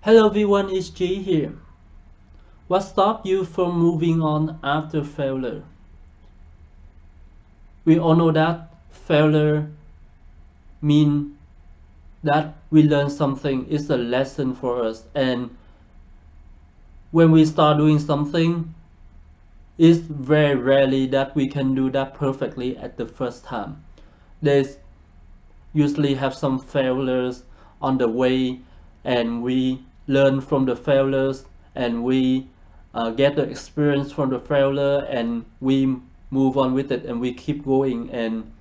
Hello everyone, it's G here. What stopped you from moving on after failure? We all know that failure means that we learn something, it's a lesson for us. And when we start doing something, it's very rarely that we can do that perfectly at the first time. There's usually have some failures on the way, and we learn from the failures, and we get the experience from the failure, and we move on with it, and we keep going, and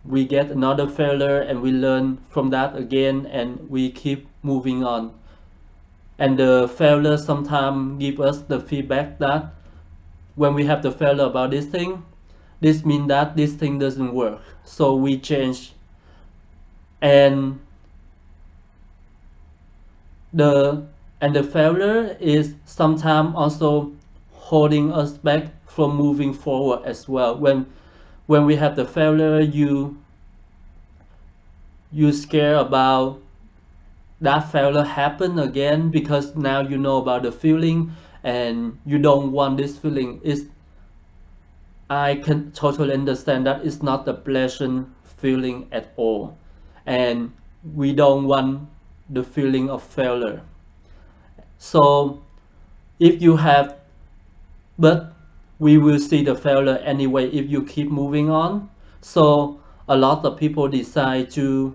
we get another failure and we learn from that again, and we keep moving on. And the failure sometimes give us the feedback that when we have the failure about this thing, this means that this thing doesn't work, so we change. And the the failure is sometimes also holding us back from moving forward as well. When we have the failure, you scare about that failure happen again, because now you know about the feeling and you don't want this feeling. Is I can totally understand that it's not a pleasant feeling at all, and we don't want the feeling of failure. So if you have, but we will see the failure anyway if you keep moving on. So a lot of people decide to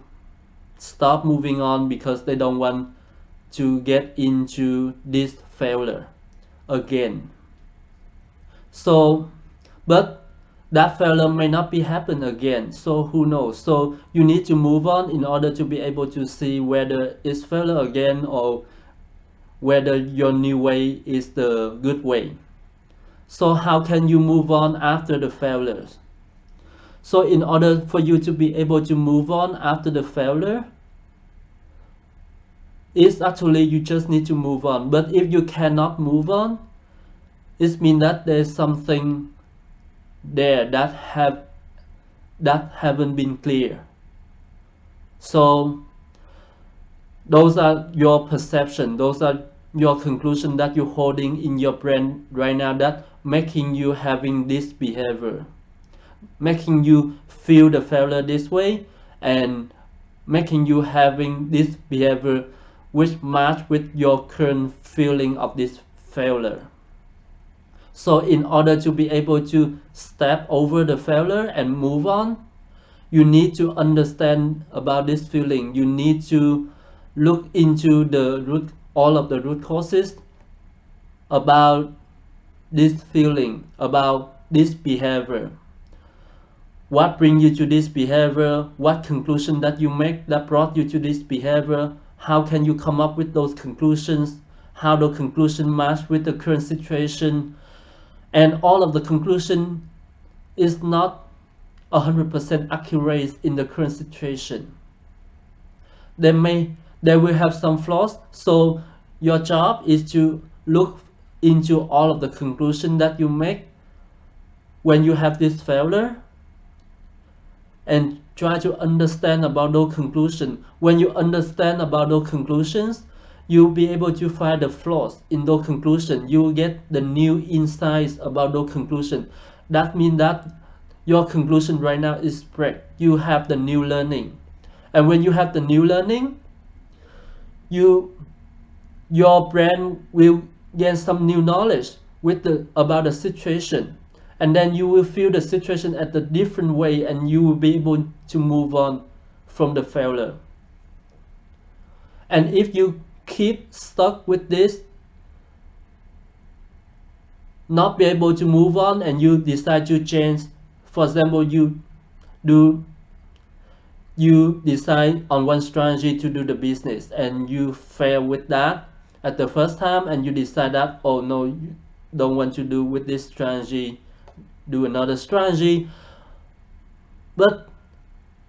stop moving on because they don't want to get into this failure again. So but that failure may not be happen again, so who knows. So you need to move on in order to be able to see whether it's failure again, or whether your new way is the good way. So how can you move on after the failures? So in order for you to be able to move on after the failure, it's actually you just need to move on. But if you cannot move on, it means that there's something there that haven't been clear. So those are your perception, those are your conclusion that you're holding in your brain right now, that making you having this behavior, making you feel the failure this way, and making you having this behavior which match with your current feeling of this failure. So in order to be able to step over the failure and move on, you need to understand about this feeling. You need to look into all of the root causes about this feeling, about this behavior. What brings you to this behavior? What conclusion that you make that brought you to this behavior? How can you come up with those conclusions? How the conclusion match with the current situation? And all of the conclusion is not 100% accurate in the current situation. They will have some flaws. So your job is to look into all of the conclusion that you make when you have this failure, and try to understand about those conclusions. When you understand about those conclusions, you'll be able to find the flaws in those conclusions. You will get the new insights about those conclusions. That means that your conclusion right now is correct. You have the new learning. And when you have the new learning, your brain will gain some new knowledge about the situation, and then you will feel the situation at a different way, and you will be able to move on from the failure. And if you keep stuck with this, not be able to move on, and you decide to change, for example, you decide on one strategy to do the business, and you fail with that at the first time, and you decide that, oh no, you don't want to do with this strategy, do another strategy. But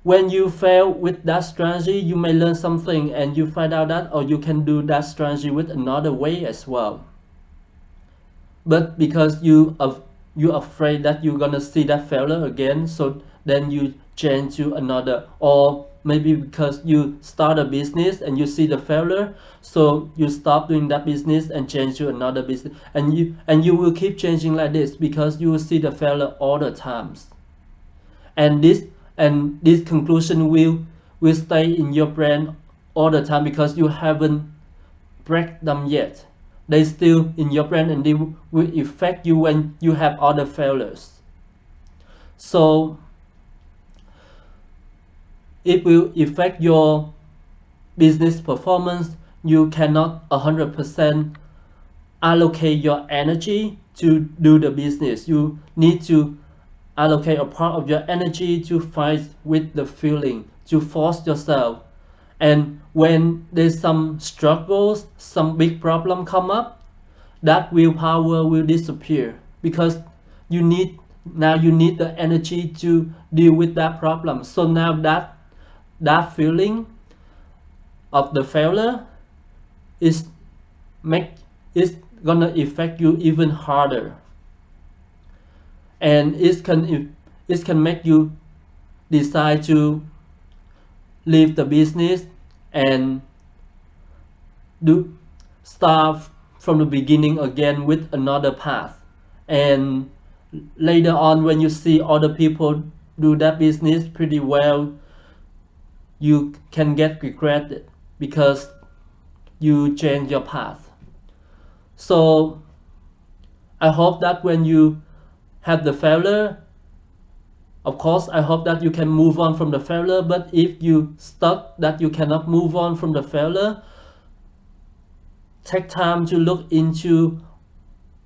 when you fail with that strategy, you may learn something, and you find out that, oh, you can do that strategy with another way as well. But because you're afraid that you're gonna see that failure again, so then you change to another, or maybe because you start a business and you see the failure, so you stop doing that business and change to another business, and you will keep changing like this because you will see the failure all the times, and this conclusion will stay in your brain all the time because you haven't break them yet. They still in your brain and they will affect you when you have other failures. So it will affect your business performance. You cannot 100% allocate your energy to do the business. You need to allocate a part of your energy to fight with the feeling, to force yourself. And when there's some struggles, some big problem come up, that willpower will disappear because you need the energy to deal with that problem. So now that feeling of the failure is gonna affect you even harder, and it can make you decide to leave the business and start from the beginning again with another path. And later on, when you see other people do that business pretty well, you can get regretted because you change your path. So I hope that when you have the failure, of course I hope that you can move on from the failure, but if you stuck that you cannot move on from the failure, take time to look into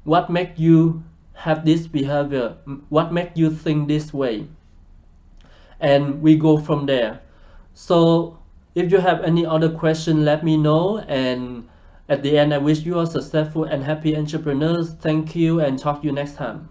what makes you have this behavior, what makes you think this way, and we go from there. So if you have any other question, let me know, and at the end I wish you are successful and happy entrepreneurs. Thank you and talk to you next time.